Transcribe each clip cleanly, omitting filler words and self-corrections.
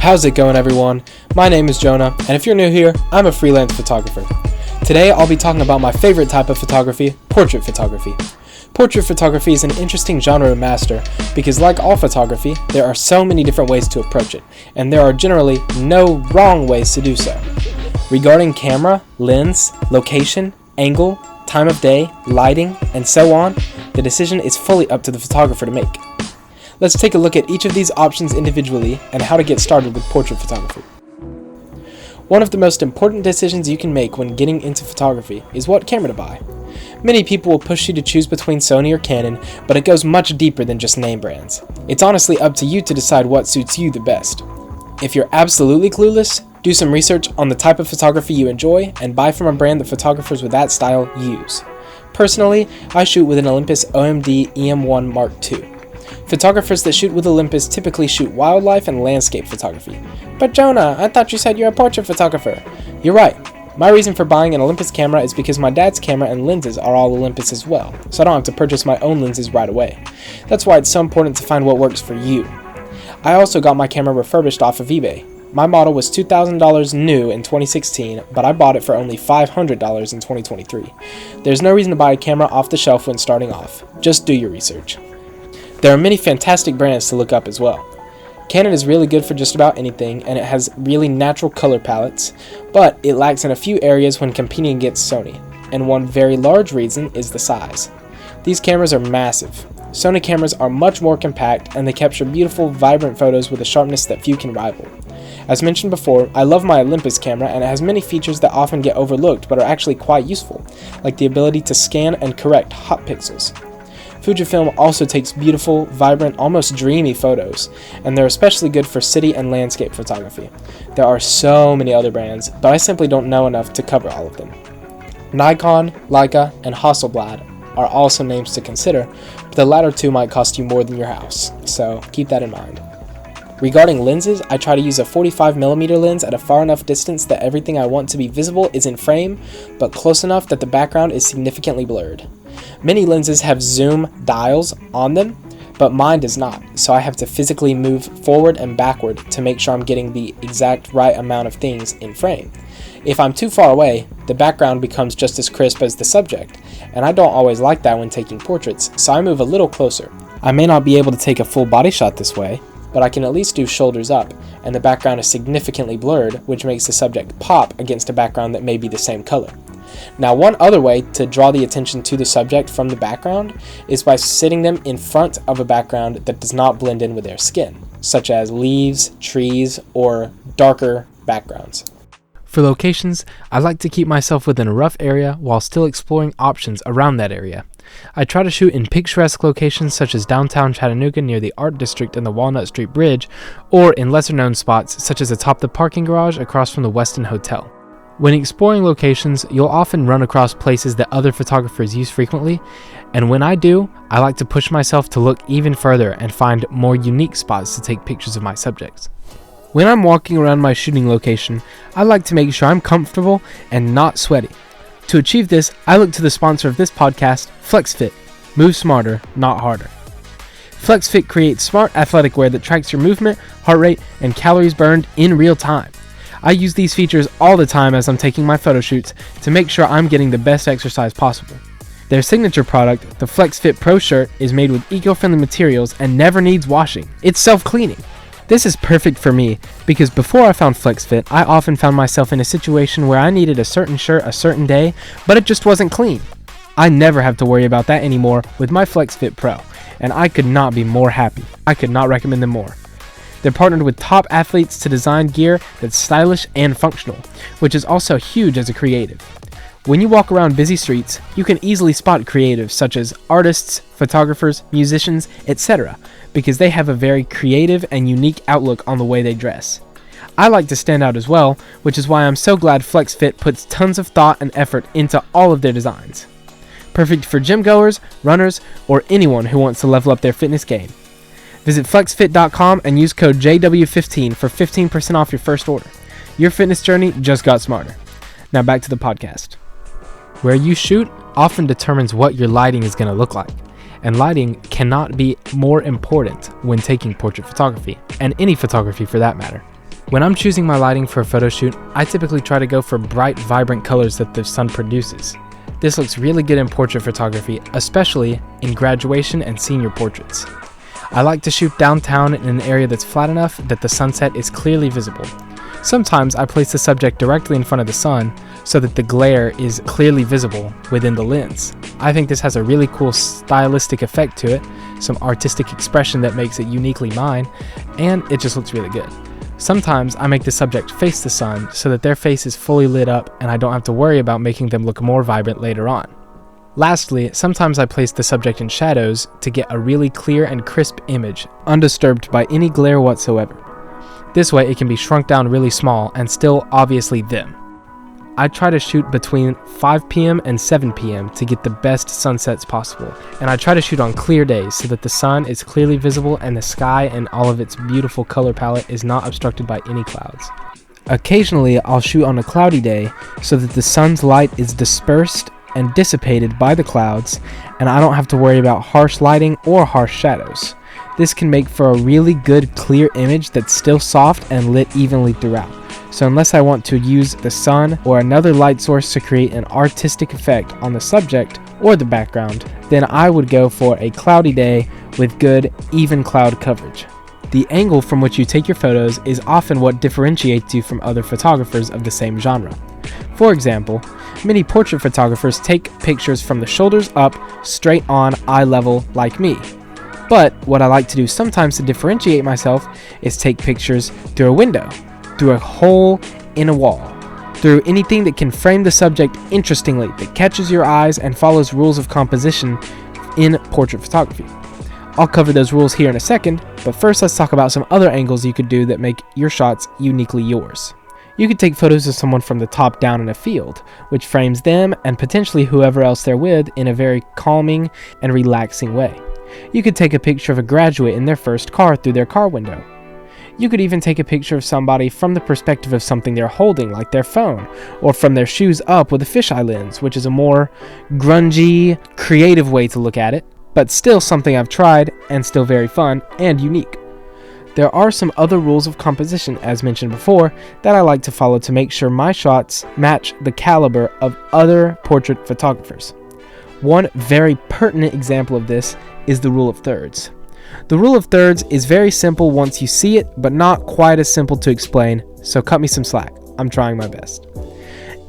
How's it going, everyone? My name is Jonah, and if you're new here, I'm a freelance photographer. Today I'll be talking about my favorite type of photography, portrait photography. Portrait photography is an interesting genre to master because, like all photography, there are so many different ways to approach it, and there are generally no wrong ways to do so. Regarding camera, lens, location, angle, time of day, lighting, and so on, the decision is fully up to the photographer to make. Let's take a look at each of these options individually and how to get started with portrait photography. One of the most important decisions you can make when getting into photography is what camera to buy. Many people will push you to choose between Sony or Canon, but it goes much deeper than just name brands. It's honestly up to you to decide what suits you the best. If you're absolutely clueless, do some research on the type of photography you enjoy and buy from a brand that photographers with that style use. Personally, I shoot with an Olympus OMD EM1 Mark II. Photographers that shoot with Olympus typically shoot wildlife and landscape photography. But Jonah, I thought you said you're a portrait photographer. You're right. My reason for buying an Olympus camera is because my dad's camera and lenses are all Olympus as well, so I don't have to purchase my own lenses right away. That's why it's so important to find what works for you. I also got my camera refurbished off of eBay. My model was $2,000 new in 2016, but I bought it for only $500 in 2023. There's no reason to buy a camera off the shelf when starting off. Just do your research. There are many fantastic brands to look up as well. Canon is really good for just about anything, and it has really natural color palettes, but it lacks in a few areas when competing against Sony, and one very large reason is the size. These cameras are massive. Sony cameras are much more compact, and they capture beautiful, vibrant photos with a sharpness that few can rival. As mentioned before, I love my Olympus camera, and it has many features that often get overlooked but are actually quite useful, like the ability to scan and correct hot pixels. Fujifilm also takes beautiful, vibrant, almost dreamy photos, and they're especially good for city and landscape photography. There are so many other brands, but I simply don't know enough to cover all of them. Nikon, Leica, and Hasselblad are also names to consider, but the latter two might cost you more than your house, so keep that in mind. Regarding lenses, I try to use a 45mm lens at a far enough distance that everything I want to be visible is in frame, but close enough that the background is significantly blurred. Many lenses have zoom dials on them, but mine does not, so I have to physically move forward and backward to make sure I'm getting the exact right amount of things in frame. If I'm too far away, the background becomes just as crisp as the subject, and I don't always like that when taking portraits, so I move a little closer. I may not be able to take a full body shot this way, but I can at least do shoulders up, and the background is significantly blurred, which makes the subject pop against a background that may be the same color. Now, one other way to draw the attention to the subject from the background is by sitting them in front of a background that does not blend in with their skin, such as leaves, trees, or darker backgrounds. For locations, I like to keep myself within a rough area while still exploring options around that area. I try to shoot in picturesque locations such as downtown Chattanooga near the Art District and the Walnut Street Bridge, or in lesser-known spots such as atop the parking garage across from the Westin Hotel. When exploring locations, you'll often run across places that other photographers use frequently, and when I do, I like to push myself to look even further and find more unique spots to take pictures of my subjects. When I'm walking around my shooting location, I like to make sure I'm comfortable and not sweaty. To achieve this, I look to the sponsor of this podcast, FlexFit. Move smarter, not harder. FlexFit creates smart athletic wear that tracks your movement, heart rate, and calories burned in real time. I use these features all the time as I'm taking my photo shoots to make sure I'm getting the best exercise possible. Their signature product, the FlexFit Pro shirt, is made with eco-friendly materials and never needs washing. It's self-cleaning. This is perfect for me because before I found FlexFit, I often found myself in a situation where I needed a certain shirt a certain day, but it just wasn't clean. I never have to worry about that anymore with my FlexFit Pro, and I could not be more happy. I could not recommend them more. They're partnered with top athletes to design gear that's stylish and functional, which is also huge as a creative. When you walk around busy streets, you can easily spot creatives such as artists, photographers, musicians, etc., because they have a very creative and unique outlook on the way they dress. I like to stand out as well, which is why I'm so glad FlexFit puts tons of thought and effort into all of their designs. Perfect for gym goers, runners, or anyone who wants to level up their fitness game. Visit flexfit.com and use code JW15 for 15% off your first order. Your fitness journey just got smarter. Now back to the podcast. Where you shoot often determines what your lighting is going to look like, and lighting cannot be more important when taking portrait photography, and any photography for that matter. When I'm choosing my lighting for a photo shoot, I typically try to go for bright, vibrant colors that the sun produces. This looks really good in portrait photography, especially in graduation and senior portraits. I like to shoot downtown in an area that's flat enough that the sunset is clearly visible. Sometimes I place the subject directly in front of the sun so that the glare is clearly visible within the lens. I think this has a really cool stylistic effect to it, some artistic expression that makes it uniquely mine, and it just looks really good. Sometimes I make the subject face the sun so that their face is fully lit up and I don't have to worry about making them look more vibrant later on. Lastly, sometimes I place the subject in shadows to get a really clear and crisp image, undisturbed by any glare whatsoever. This way it can be shrunk down really small and still obviously them. I try to shoot between 5 p.m. and 7 p.m. to get the best sunsets possible, and I try to shoot on clear days so that the sun is clearly visible and the sky and all of its beautiful color palette is not obstructed by any clouds. Occasionally, I'll shoot on a cloudy day so that the sun's light is dispersed and dissipated by the clouds, and I don't have to worry about harsh lighting or harsh shadows. This can make for a really good clear image that's still soft and lit evenly throughout. So unless I want to use the sun or another light source to create an artistic effect on the subject or the background, then I would go for a cloudy day with good, even cloud coverage. The angle from which you take your photos is often what differentiates you from other photographers of the same genre. For example, many portrait photographers take pictures from the shoulders up, straight on, eye level, like me. But what I like to do sometimes to differentiate myself is take pictures through a window, through a hole in a wall, through anything that can frame the subject interestingly, that catches your eyes and follows rules of composition in portrait photography. I'll cover those rules here in a second, but first let's talk about some other angles you could do that make your shots uniquely yours. You could take photos of someone from the top down in a field, which frames them and potentially whoever else they're with in a very calming and relaxing way. You could take a picture of a graduate in their first car through their car window. You could even take a picture of somebody from the perspective of something they're holding, like their phone, or from their shoes up with a fisheye lens, which is a more grungy, creative way to look at it, but still something I've tried and still very fun and unique. There are some other rules of composition, as mentioned before, that I like to follow to make sure my shots match the caliber of other portrait photographers. One very pertinent example of this is the rule of thirds. The rule of thirds is very simple once you see it, but not quite as simple to explain, so cut me some slack. I'm trying my best.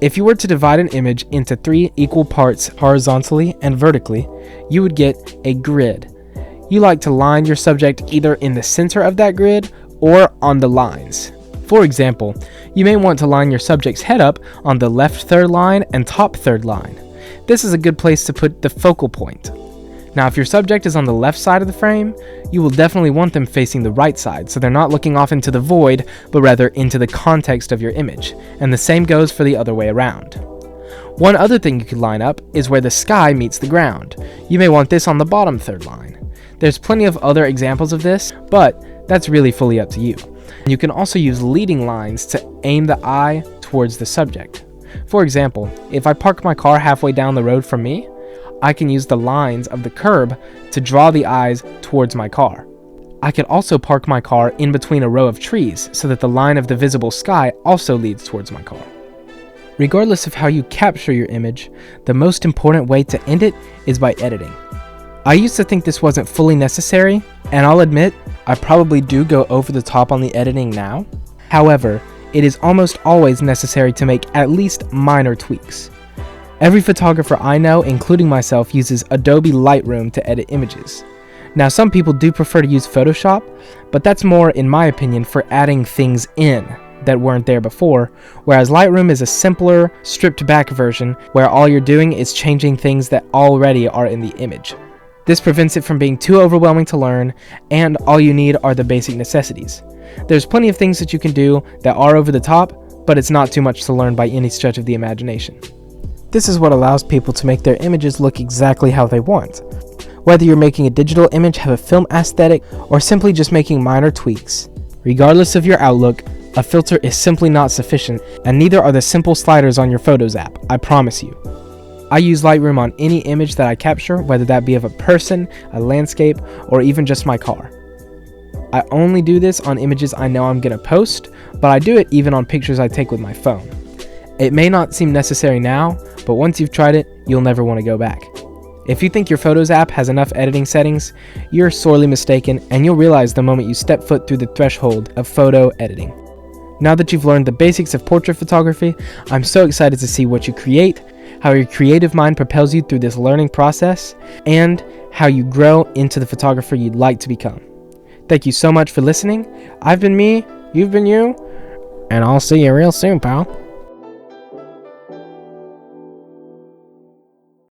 If you were to divide an image into 3 equal parts horizontally and vertically, you would get a grid. You like to line your subject either in the center of that grid or on the lines. For example, you may want to line your subject's head up on the left third line and top third line. This is a good place to put the focal point. Now, if your subject is on the left side of the frame, you will definitely want them facing the right side, so they're not looking off into the void, but rather into the context of your image, and the same goes for the other way around. One other thing you could line up is where the sky meets the ground. You may want this on the bottom third line. There's plenty of other examples of this, but that's really fully up to you. You can also use leading lines to aim the eye towards the subject. For example, if I park my car halfway down the road from me, I can use the lines of the curb to draw the eyes towards my car. I could also park my car in between a row of trees so that the line of the visible sky also leads towards my car. Regardless of how you capture your image, the most important way to end it is by editing. I used to think this wasn't fully necessary, and I'll admit, I probably do go over the top on the editing now. However, it is almost always necessary to make at least minor tweaks. Every photographer I know, including myself, uses Adobe Lightroom to edit images. Now, some people do prefer to use Photoshop, but that's more, in my opinion, for adding things in that weren't there before, whereas Lightroom is a simpler, stripped-back version where all you're doing is changing things that already are in the image. This prevents it from being too overwhelming to learn, and all you need are the basic necessities. There's plenty of things that you can do that are over the top, but it's not too much to learn by any stretch of the imagination. This is what allows people to make their images look exactly how they want. Whether you're making a digital image have a film aesthetic, or simply just making minor tweaks. Regardless of your outlook, a filter is simply not sufficient, and neither are the simple sliders on your Photos app, I promise you. I use Lightroom on any image that I capture, whether that be of a person, a landscape, or even just my car. I only do this on images I know I'm going to post, but I do it even on pictures I take with my phone. It may not seem necessary now, but once you've tried it, you'll never want to go back. If you think your Photos app has enough editing settings, you're sorely mistaken, and you'll realize the moment you step foot through the threshold of photo editing. Now that you've learned the basics of portrait photography, I'm so excited to see what you create, how your creative mind propels you through this learning process, and how you grow into the photographer you'd like to become. Thank you so much for listening. I've been me, you've been you, and I'll see you real soon, pal.